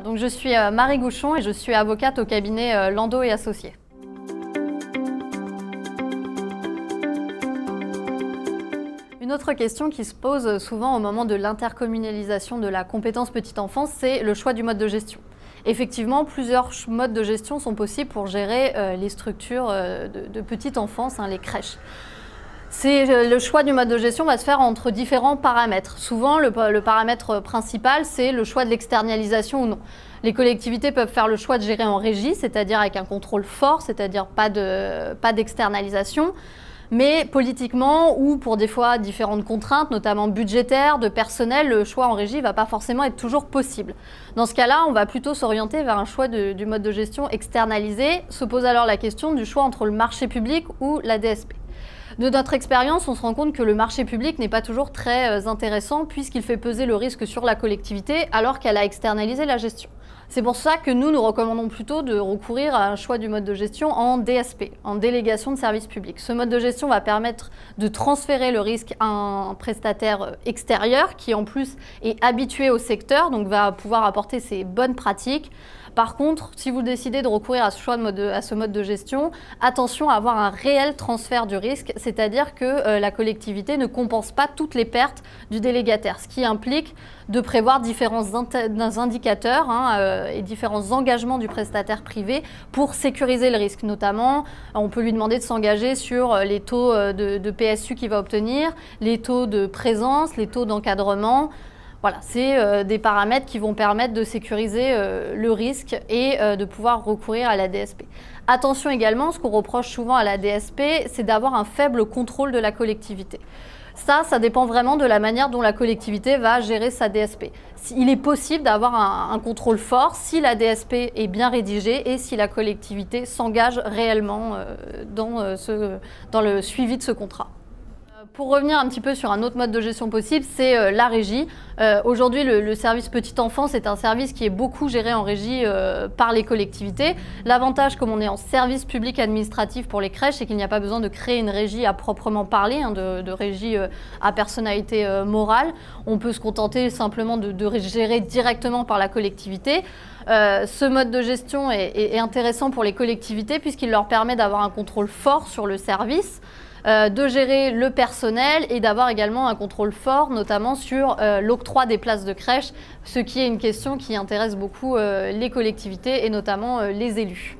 Alors, donc, je suis Marie Gouchon et je suis avocate au cabinet Landau et Associés. Une autre question qui se pose souvent au moment de l'intercommunalisation de la compétence petite enfance, c'est le choix du mode de gestion. Effectivement, plusieurs modes de gestion sont possibles pour gérer les structures de petite enfance, les crèches. Le choix du mode de gestion va se faire entre différents paramètres. Souvent, le paramètre principal, c'est le choix de l'externalisation ou non. Les collectivités peuvent faire le choix de gérer en régie, c'est-à-dire avec un contrôle fort, c'est-à-dire pas d'externalisation. Mais politiquement ou pour des fois différentes contraintes, notamment budgétaires, de personnel, le choix en régie ne va pas forcément être toujours possible. Dans ce cas-là, on va plutôt s'orienter vers un choix du mode de gestion externalisé. Se pose alors la question du choix entre le marché public ou la DSP. De notre expérience, on se rend compte que le marché public n'est pas toujours très intéressant puisqu'il fait peser le risque sur la collectivité alors qu'elle a externalisé la gestion. C'est pour ça que nous recommandons plutôt de recourir à un choix du mode de gestion en DSP, en délégation de service public. Ce mode de gestion va permettre de transférer le risque à un prestataire extérieur qui en plus est habitué au secteur, donc va pouvoir apporter ses bonnes pratiques. Par contre, si vous décidez de recourir à ce mode de gestion, attention à avoir un réel transfert du risque, c'est-à-dire que la collectivité ne compense pas toutes les pertes du délégataire, ce qui implique de prévoir différents indicateurs et différents engagements du prestataire privé pour sécuriser le risque. Notamment, on peut lui demander de s'engager sur les taux de PSU qu'il va obtenir, les taux de présence, les taux d'encadrement. Voilà, c'est des paramètres qui vont permettre de sécuriser le risque et de pouvoir recourir à la DSP. Attention également, ce qu'on reproche souvent à la DSP, c'est d'avoir un faible contrôle de la collectivité. Ça dépend vraiment de la manière dont la collectivité va gérer sa DSP. Il est possible d'avoir un contrôle fort si la DSP est bien rédigée et si la collectivité s'engage réellement dans le suivi de ce contrat. Pour revenir un petit peu sur un autre mode de gestion possible, c'est la régie. Aujourd'hui, le service petite enfance est un service qui est beaucoup géré en régie par les collectivités. L'avantage, comme on est en service public administratif pour les crèches, c'est qu'il n'y a pas besoin de créer une régie à proprement parler, de régie à personnalité morale. On peut se contenter simplement de gérer directement par la collectivité. Ce mode de gestion est intéressant pour les collectivités puisqu'il leur permet d'avoir un contrôle fort sur le service, de gérer le personnel et d'avoir également un contrôle fort, notamment sur l'octroi des places de crèche, ce qui est une question qui intéresse beaucoup les collectivités et notamment les élus.